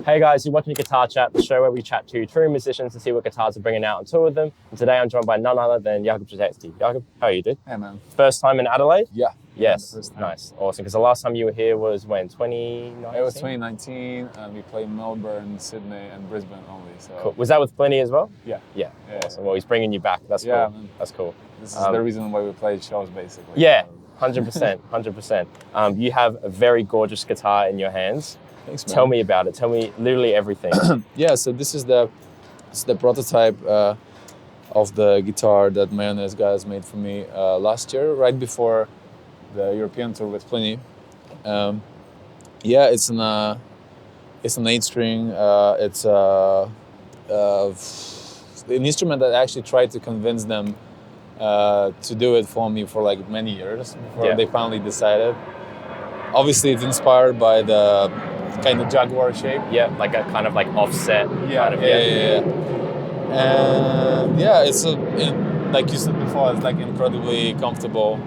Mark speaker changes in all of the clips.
Speaker 1: Hey guys, you're watching Guitar Chat, the show where we chat to true musicians to see what guitars are bringing out on tour with them. And today I'm joined by none other than Jakub Zytecki. Jakub, how are you, dude?
Speaker 2: Hey, man.
Speaker 1: First time in Adelaide?
Speaker 2: Yeah.
Speaker 1: Yes.
Speaker 2: First time.
Speaker 1: Nice. Awesome. Because the last time you were here was when? 2019?
Speaker 2: It was 2019, and we played Melbourne, Sydney, and Brisbane only. So.
Speaker 1: Cool. Was that with Plenty as well?
Speaker 2: Yeah.
Speaker 1: Yeah. Awesome. Well, he's bringing you back. That's cool.
Speaker 2: Man.
Speaker 1: That's cool.
Speaker 2: This is the reason why we played shows, basically.
Speaker 1: Yeah. 100%. 100%. You have a very gorgeous guitar in your hands.
Speaker 2: Thanks, man.
Speaker 1: Tell me about it. Tell me literally everything.
Speaker 2: Yeah, so this is the prototype of the guitar that Mayones guys made for me last year, right before the European tour with Pliny. Yeah, it's an 8-string. It's an instrument that I actually tried to convince them to do it for me for like many years before they finally decided. Obviously, it's inspired by the kind of Jaguar shape.
Speaker 1: Yeah, like a kind of like offset.
Speaker 2: Yeah,
Speaker 1: kind of,
Speaker 2: And yeah, it's like you said before, it's like incredibly comfortable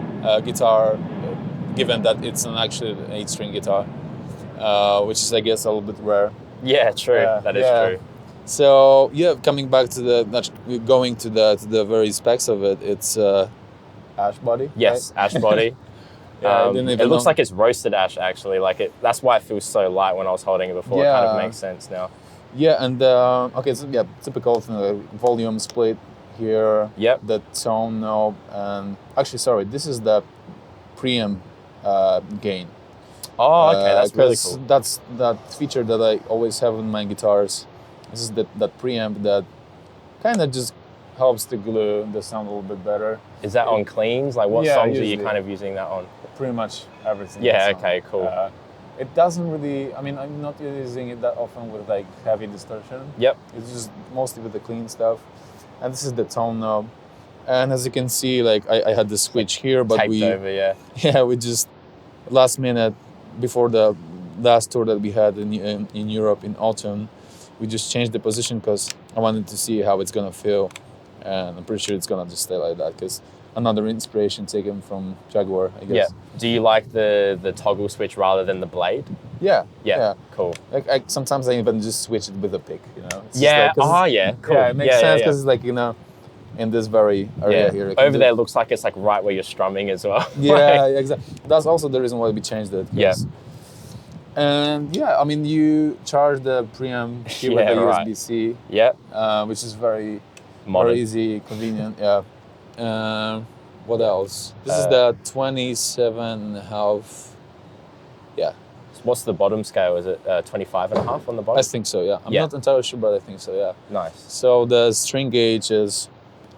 Speaker 2: guitar, given that it's actually an 8-string guitar, which is, I guess, a little bit rare.
Speaker 1: Yeah, true. That is true.
Speaker 2: So yeah, coming back to going to the very specs of it, it's ash body.
Speaker 1: Yes,
Speaker 2: right?
Speaker 1: ash body. It looks like it's roasted ash, actually. That's why it feels so light when I was holding it before. It kind of makes sense now.
Speaker 2: Yeah, and okay, so yeah, typical volume split here.
Speaker 1: Yep.
Speaker 2: The tone knob, and actually, sorry, this is the preamp gain.
Speaker 1: Oh, okay, that's really cool.
Speaker 2: That's that feature that I always have in my guitars. This is that preamp that kind of just helps to glue the sound a little bit better.
Speaker 1: Is that on cleans? Like what songs
Speaker 2: usually.
Speaker 1: are you kind of using that on?
Speaker 2: Pretty much everything.
Speaker 1: Yeah, okay, cool.
Speaker 2: It doesn't really, I mean, I'm not using it that often with like heavy distortion.
Speaker 1: Yep.
Speaker 2: It's just mostly with the clean stuff. And this is the tone knob. And as you can see, like I had the switch here, but
Speaker 1: taped over,
Speaker 2: yeah, we just last minute before the last tour that we had in Europe in autumn, we just changed the position because I wanted to see how it's gonna feel. And I'm pretty sure it's gonna just stay like that because another inspiration taken from Jaguar, I guess.
Speaker 1: Yeah. Do you like the toggle switch rather than the blade?
Speaker 2: Yeah.
Speaker 1: Cool.
Speaker 2: Like sometimes I even just switch it with a pick, you know. It's
Speaker 1: Yeah.
Speaker 2: just like,
Speaker 1: Cool.
Speaker 2: Yeah, it makes sense because it's like, you know, in this very area here.
Speaker 1: Over there, it looks like it's like right where you're strumming as well.
Speaker 2: Yeah, exactly. That's also the reason why we changed it.
Speaker 1: Yeah.
Speaker 2: And yeah, I mean, you charge the preamp here with the USB-C.
Speaker 1: Yeah.
Speaker 2: Which is very
Speaker 1: modern.
Speaker 2: Very easy, convenient. Yeah. What else? This is the 27.5. Yeah.
Speaker 1: What's the bottom scale? Is it 25.5 on the bottom?
Speaker 2: I think so, yeah. I'm not entirely sure, but I think so, yeah.
Speaker 1: Nice.
Speaker 2: So the string gauge is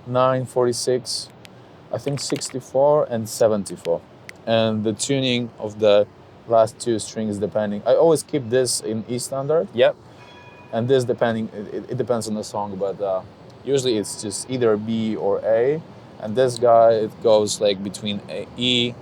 Speaker 2: 946, I think 64 and 74. And the tuning of the last two strings depending. I always keep this in E standard.
Speaker 1: Yep.
Speaker 2: And this depending, it depends on the song, but usually it's just either B or A. And this guy, it goes like between E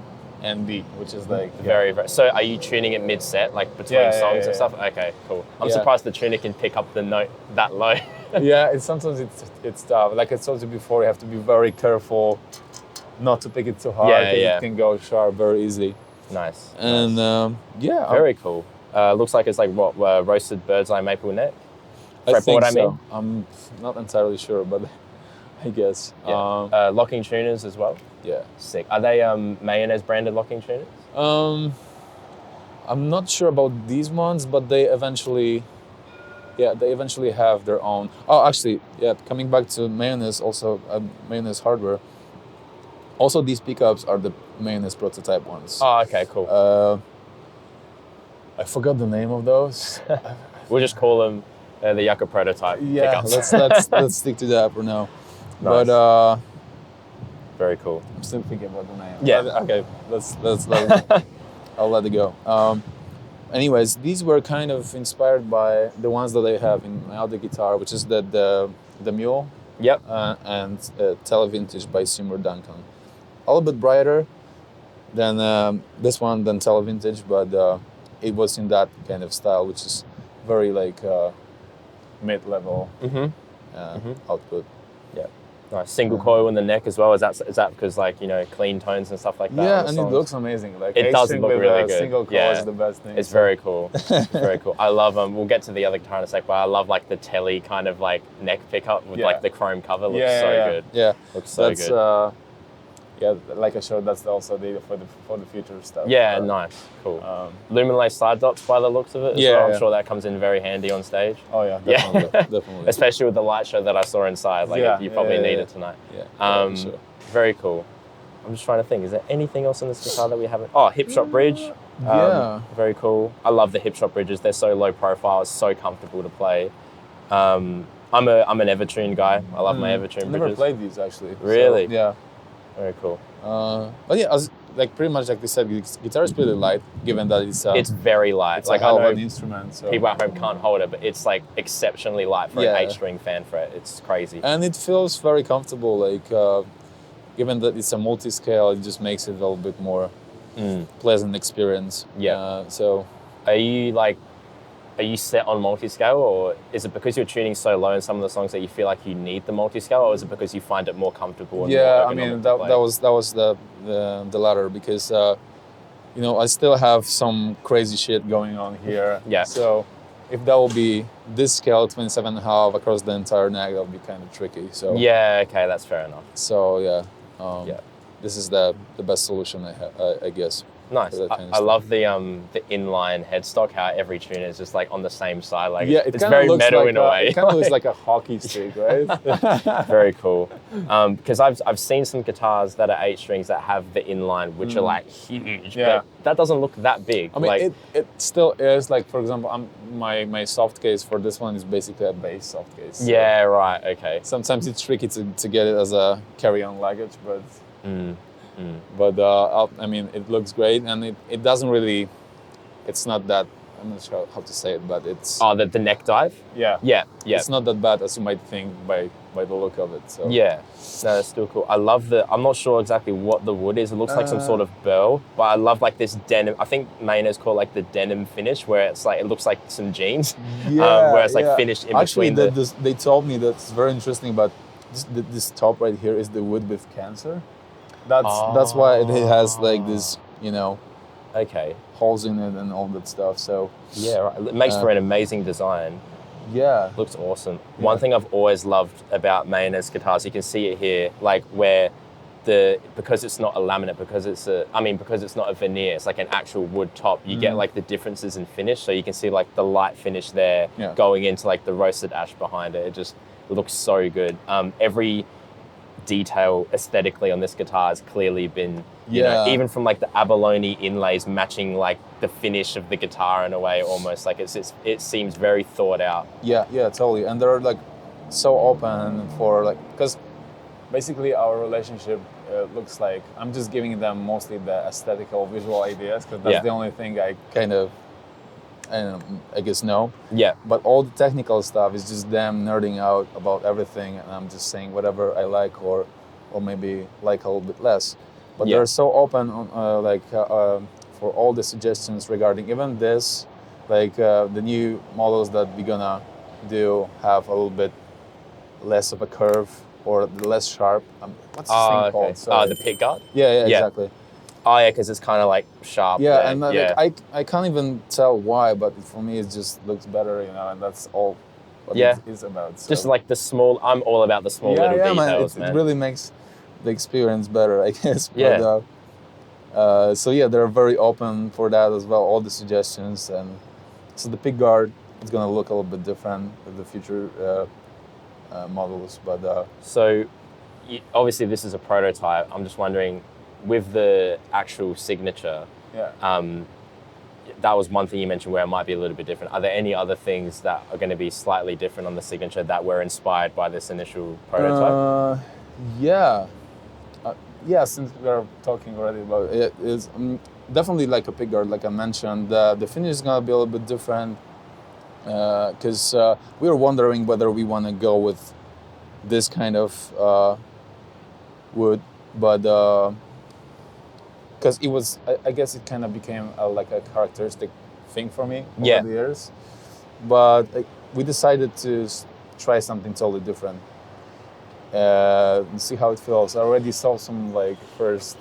Speaker 2: and B, which is like
Speaker 1: very. So are you tuning it mid-set, like between songs and stuff? Okay, cool. I'm surprised the tuner can pick up the note that low.
Speaker 2: Yeah, sometimes it's tough. Like I told you before, you have to be very careful not to pick it too hard because it can go sharp very easily.
Speaker 1: Nice.
Speaker 2: And
Speaker 1: very cool. Looks like it's like what roasted bird's eye maple neck.
Speaker 2: I think so. I'm not entirely sure, but I guess.
Speaker 1: Yeah. Locking tuners as well.
Speaker 2: Yeah.
Speaker 1: Sick. Are they Mayones branded locking tuners?
Speaker 2: I'm not sure about these ones, but they eventually have their own. Oh, actually, yeah. Coming back to Mayones, also Mayones hardware. Also, these pickups are the Mayones prototype ones.
Speaker 1: Oh, okay, cool.
Speaker 2: I forgot the name of those.
Speaker 1: We'll just call them the Jakub prototype pickups.
Speaker 2: let's stick to that for now.
Speaker 1: Nice.
Speaker 2: But
Speaker 1: very cool.
Speaker 2: I'm still thinking about the name.
Speaker 1: Yeah.
Speaker 2: Okay. Let's I'll let it go. Anyways, these were kind of inspired by the ones that I have in my other guitar, which is the Mule.
Speaker 1: Yep.
Speaker 2: And Televintage by Seymour Duncan. A little bit brighter than this one, than Televintage, but it was in that kind of style, which is very like mid-level output.
Speaker 1: Yeah. Nice. Single coil in the neck as well. Is that because like, you know, clean tones and stuff like that?
Speaker 2: Yeah, and it looks amazing. Like
Speaker 1: it does look
Speaker 2: with
Speaker 1: really
Speaker 2: a
Speaker 1: good.
Speaker 2: Single coil is the best thing.
Speaker 1: It's very cool. It's very cool. I love we'll get to the other guitar in a sec, but I love like the telly kind of like neck pickup with like the chrome cover. Looks so good.
Speaker 2: Yeah,
Speaker 1: looks so good.
Speaker 2: Yeah, like I showed, that's also for the future stuff.
Speaker 1: Yeah, nice, cool. Luminlay side dots by the looks of it as well. I'm sure that comes in very handy on stage.
Speaker 2: Oh yeah, definitely, definitely.
Speaker 1: Especially with the light show that I saw inside. Like you probably need it tonight.
Speaker 2: Yeah, for sure.
Speaker 1: Very cool. I'm just trying to think, is there anything else on this guitar that we haven't? Oh, hip shot bridge. Very cool. I love the hip shot bridges. They're so low profile, it's so comfortable to play. I'm an Evertune guy. I love my Evertune bridges.
Speaker 2: I've never played these actually.
Speaker 1: Really?
Speaker 2: So, yeah.
Speaker 1: Very cool.
Speaker 2: But yeah, like pretty much like they said, guitar is pretty light, given that it's
Speaker 1: very light.
Speaker 2: It's
Speaker 1: like
Speaker 2: I know
Speaker 1: an
Speaker 2: instrument. So.
Speaker 1: People at home can't hold it, but it's like exceptionally light for an 8-string fan fret. It's crazy.
Speaker 2: And it feels very comfortable. Like given that it's a multi-scale, it just makes it a little bit more pleasant experience.
Speaker 1: Yeah.
Speaker 2: So,
Speaker 1: are you set on multi-scale, or is it because you're tuning so low in some of the songs that you feel like you need the multi-scale, or is it because you find it more comfortable? And more
Speaker 2: I mean that was the latter, because you know, I still have some crazy shit going on here.
Speaker 1: Yeah.
Speaker 2: So if that will be this scale 27.5 across the entire neck, that would be kind of tricky. So
Speaker 1: yeah, okay, that's fair enough.
Speaker 2: So this is the best solution I guess.
Speaker 1: Nice. I love the inline headstock, how every tune is just like on the same side. Like it's very metal
Speaker 2: like
Speaker 1: in a way.
Speaker 2: It kind of looks like a hockey stick, right?
Speaker 1: Very cool. Because I've seen some guitars that are 8 strings that have the inline, which are like huge.
Speaker 2: Yeah.
Speaker 1: But that doesn't look that big.
Speaker 2: I mean, it still is. Like, for example, my soft case for this one is basically a bass soft case. So
Speaker 1: yeah, right, okay.
Speaker 2: Sometimes it's tricky to get it as a carry-on luggage, but I mean, it looks great, and it doesn't really, it's not that, I'm not sure how to say it, but it's...
Speaker 1: Oh, the neck dive?
Speaker 2: Yeah.
Speaker 1: Yeah.
Speaker 2: It's not that bad as you might think by the look of it, so...
Speaker 1: Yeah, no, that's still cool. I love I'm not sure exactly what the wood is. It looks like some sort of burl, but I love like this denim, I think Mayones call it like the denim finish, where it's like, it looks like some jeans, where it's like finished in between.
Speaker 2: Actually, they told me that's very interesting, but this top right here is the wood with cancer. That's why it has like this, you know, holes in it and all that stuff. So
Speaker 1: yeah, right. It makes for an amazing design.
Speaker 2: Yeah,
Speaker 1: looks awesome. One thing I've always loved about Mayones guitars, you can see it here, like where because it's not a laminate, because it's not a veneer, it's like an actual wood top. You get like the differences in finish, so you can see like the light finish there going into like the roasted ash behind it. It just looks so good. Every detail aesthetically on this guitar has clearly been, you know, even from like the abalone inlays matching like the finish of the guitar in a way, almost like it seems very thought out. Yeah,
Speaker 2: totally. And they're like so open for like, because basically our relationship looks like I'm just giving them mostly the aesthetical visual ideas, because that's the only thing I kind of, I guess know.
Speaker 1: Yeah.
Speaker 2: But all the technical stuff is just them nerding out about everything, and I'm just saying whatever I like or maybe like a little bit less. But they're so open on for all the suggestions regarding even this, like the new models that we're gonna do have a little bit less of a curve or less sharp. What's this thing called? Sorry.
Speaker 1: The pick guard?
Speaker 2: Yeah, exactly.
Speaker 1: Oh yeah, because it's kind of like sharp.
Speaker 2: Yeah,
Speaker 1: there.
Speaker 2: And like, I can't even tell why, but for me it just looks better, you know, and that's all what it is about. So.
Speaker 1: Just like the small, I'm all about the small little details,
Speaker 2: man. It really makes the experience better, I guess.
Speaker 1: Yeah.
Speaker 2: But, so yeah, they're very open for that as well, all the suggestions. And so the pick guard is going to look a little bit different with the future models. But
Speaker 1: so obviously this is a prototype. I'm just wondering, with the actual signature, that was one thing you mentioned where it might be a little bit different. Are there any other things that are going to be slightly different on the signature that were inspired by this initial prototype?
Speaker 2: Since we are talking already about it, it's definitely like a pick guard, like I mentioned. The finish is going to be a little bit different because we were wondering whether we want to go with this kind of wood, but because it was, I guess it kind of became like a characteristic thing for me over the years. But we decided to try something totally different. and see how it feels. I already saw some like first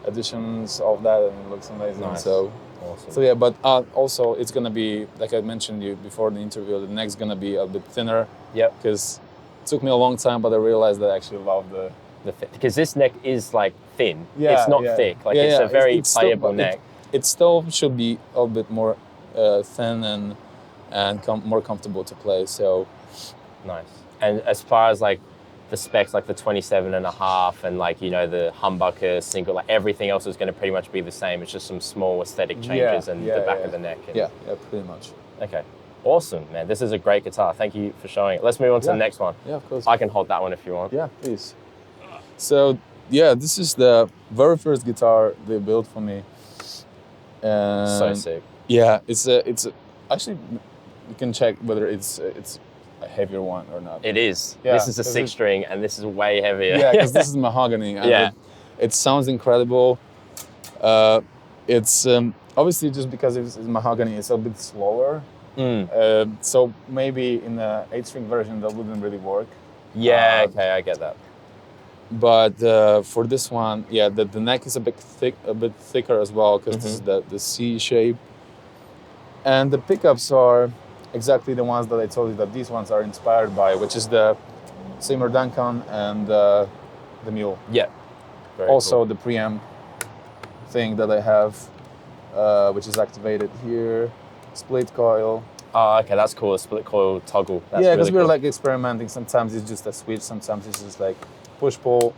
Speaker 2: editions of that, and it looks amazing.
Speaker 1: Nice.
Speaker 2: So
Speaker 1: Awesome.
Speaker 2: yeah, but also it's gonna be, like I mentioned you before the interview, the neck's gonna be a bit thinner.
Speaker 1: Yep.
Speaker 2: Because it took me a long time, but I realized that I actually love the
Speaker 1: Because this neck is like thin.
Speaker 2: Yeah,
Speaker 1: It's not
Speaker 2: yeah.
Speaker 1: thick. Like
Speaker 2: Yeah,
Speaker 1: it's
Speaker 2: yeah.
Speaker 1: a very
Speaker 2: It's still-
Speaker 1: playable
Speaker 2: it-
Speaker 1: neck.
Speaker 2: It still should be a little bit more thin and more comfortable to play. So
Speaker 1: Nice. And as far as like the specs, like the 27.5 and like, you know, the humbucker single, like everything else is going to pretty much be the same. It's just some small aesthetic changes in the back of the neck. And,
Speaker 2: yeah, pretty much.
Speaker 1: Okay. Awesome, man. This is a great guitar. Thank you for showing it. Let's move on to the next one.
Speaker 2: Yeah, of course.
Speaker 1: I can hold that one if you want.
Speaker 2: Yeah, please. So yeah, this is the very first guitar they built for me.
Speaker 1: So sick.
Speaker 2: Yeah, it's actually, you can check whether it's a heavier one or not.
Speaker 1: It is.
Speaker 2: Yeah,
Speaker 1: This is a 6-string and this is way heavier.
Speaker 2: Yeah, because this is mahogany. And
Speaker 1: Yeah.
Speaker 2: it sounds incredible. It's obviously just because it's mahogany, it's a bit slower. So maybe in the 8-string version that wouldn't really work.
Speaker 1: Yeah, okay, I get that.
Speaker 2: But for this one, yeah, the neck is a bit thicker as well, because this is the C shape. And the pickups are exactly the ones that I told you that these ones are inspired by, which is the Seymour Duncan and the Mule.
Speaker 1: Yeah. Very
Speaker 2: Also
Speaker 1: cool.
Speaker 2: the preamp thing that I have, which is activated here, split coil.
Speaker 1: Oh, okay, that's cool. A split coil toggle. That's
Speaker 2: Yeah, because
Speaker 1: really
Speaker 2: we're
Speaker 1: cool.
Speaker 2: like experimenting. Sometimes it's just a switch, sometimes it's just like push-pull,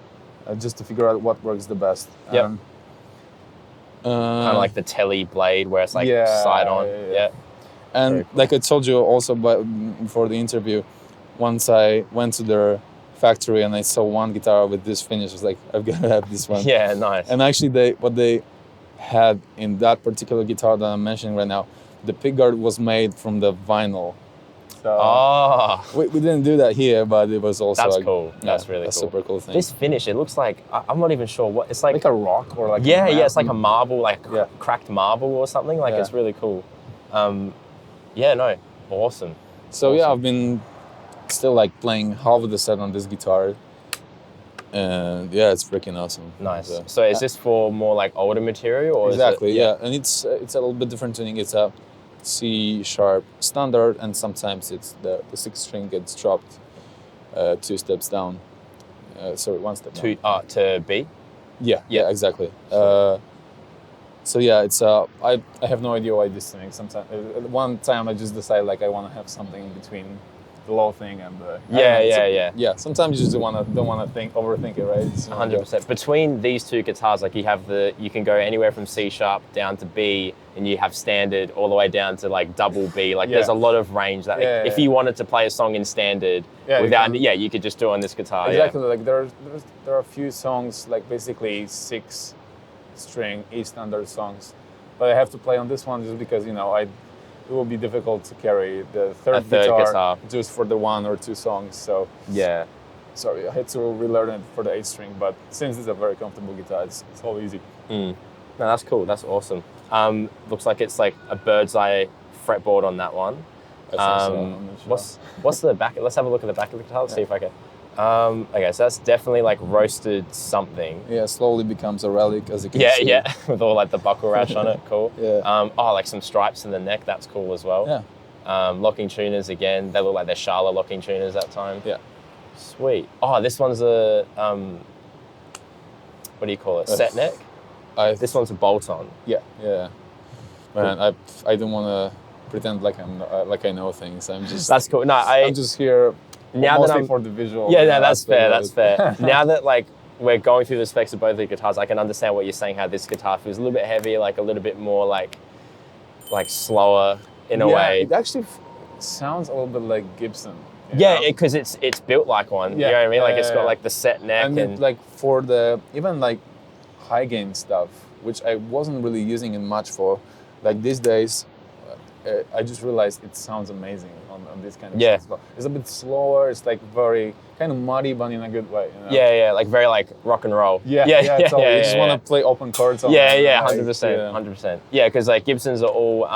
Speaker 2: just to figure out what works the best.
Speaker 1: Yep.
Speaker 2: Um,
Speaker 1: Kind of like the telly blade where it's like
Speaker 2: Yeah,
Speaker 1: side on.
Speaker 2: yeah.
Speaker 1: Yeah.
Speaker 2: And
Speaker 1: Very cool.
Speaker 2: like I told you also before the interview, once I went to their factory and I saw one guitar with this finish, I was like, I've got to have this one.
Speaker 1: Yeah, nice.
Speaker 2: And actually, what they had in that particular guitar that I'm mentioning right now, the pickguard was made from the vinyl. So
Speaker 1: Oh,
Speaker 2: we didn't do that here, but it was also
Speaker 1: that's
Speaker 2: like,
Speaker 1: cool. That's really
Speaker 2: a
Speaker 1: cool.
Speaker 2: super cool thing.
Speaker 1: This finish, it looks like, I'm not even sure what, it's like,
Speaker 2: like a rock or like
Speaker 1: yeah,
Speaker 2: a
Speaker 1: yeah, it's like a marble, like
Speaker 2: Yeah.
Speaker 1: cracked marble or something. Like
Speaker 2: Yeah.
Speaker 1: it's really cool. Yeah, no, awesome.
Speaker 2: So yeah,
Speaker 1: Awesome.
Speaker 2: I've been still like playing half of the set on this guitar, and yeah, it's freaking awesome.
Speaker 1: Nice.
Speaker 2: And,
Speaker 1: So is this for more like older material or
Speaker 2: exactly,
Speaker 1: is it,
Speaker 2: yeah, and it's a little bit different tuning. It's a C sharp standard, and sometimes it's the 6-string gets dropped 2 steps down. Sorry, 1 step down.
Speaker 1: To B?
Speaker 2: Yeah, exactly. So yeah, it's I have no idea why this thing. Sometimes one time I just decide like I want to have something in between the low thing and the
Speaker 1: Yeah.
Speaker 2: Sometimes you just don't want to overthink it, right? It's,
Speaker 1: 100%. Between these two guitars, like you can go anywhere from C sharp down to B, and you have standard all the way down to like double B. Like there's a lot of range that if you wanted to play a song in standard you could just do it on this guitar.
Speaker 2: Exactly. Like there are a few songs like basically 6-string E standard songs, but I have to play on this one just because it will be difficult to carry the third guitar just for the 1 or 2 songs. So
Speaker 1: Yeah.
Speaker 2: sorry, I had to relearn it for the 8-string, but since it's a very comfortable guitar, it's all easy.
Speaker 1: No, that's cool. That's awesome. Looks like it's like a bird's eye fretboard on that one.
Speaker 2: I think so. I'm not sure.
Speaker 1: What's the back? Let's have a look at the back of the guitar. Let's see if I can. Okay, so that's definitely like roasted something.
Speaker 2: Yeah, slowly becomes a relic, as you can
Speaker 1: Yeah,
Speaker 2: see.
Speaker 1: yeah, with all like the buckle rash on it. Cool.
Speaker 2: Yeah.
Speaker 1: Like some stripes in the neck. That's cool as well.
Speaker 2: Yeah.
Speaker 1: Locking tuners again. They look like they're Charla locking tuners that time.
Speaker 2: Yeah.
Speaker 1: Sweet. Oh, this one's a what do you call it? Set neck. This one's a bolt on.
Speaker 2: Yeah. Man, I don't want to pretend like I know things. I'm just.
Speaker 1: That's cool. No,
Speaker 2: I'm just here.
Speaker 1: now that
Speaker 2: mostly
Speaker 1: I'm
Speaker 2: for the visual.
Speaker 1: Yeah, no, that's fair.
Speaker 2: aspect
Speaker 1: That's
Speaker 2: of it.
Speaker 1: fair. Now that like we're going through the specs of both the guitars, I can understand what you're saying. How this guitar feels a little bit heavier, like a little bit more like slower in a way.
Speaker 2: It actually sounds a little bit like Gibson.
Speaker 1: Yeah, because it's built like one. You know what I mean? Like it's got
Speaker 2: yeah.
Speaker 1: like the set neck
Speaker 2: And it, like for the even like high gain stuff, which I wasn't really using it much for. Like these days, I just realized it sounds amazing on this kind of
Speaker 1: Yeah.
Speaker 2: synth. It's a bit slower. It's like very kind of muddy, but in a good way. You know?
Speaker 1: Yeah, like very like rock and roll.
Speaker 2: Yeah, totally. You just want to play open chords. On
Speaker 1: Yeah,
Speaker 2: like,
Speaker 1: 100%, 100%. Yeah, because like Gibsons are all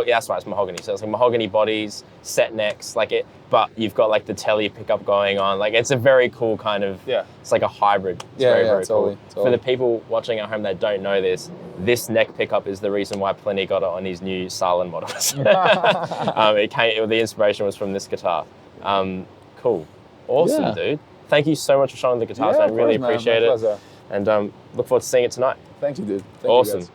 Speaker 1: that's right, it's mahogany. So it's like mahogany bodies, set necks, like it. But you've got like the telly pickup going on. Like it's a very cool kind of.
Speaker 2: Yeah.
Speaker 1: It's like a hybrid. It's very
Speaker 2: totally,
Speaker 1: cool. For the people watching at home that don't know this neck pickup is the reason why Plenty got it on his new Salon models. The inspiration was from this guitar. Cool. Awesome, dude. Thank you so much for showing the guitars. I really appreciate it.
Speaker 2: Pleasure.
Speaker 1: And look forward to seeing it tonight.
Speaker 2: Thank you, dude.
Speaker 1: Awesome.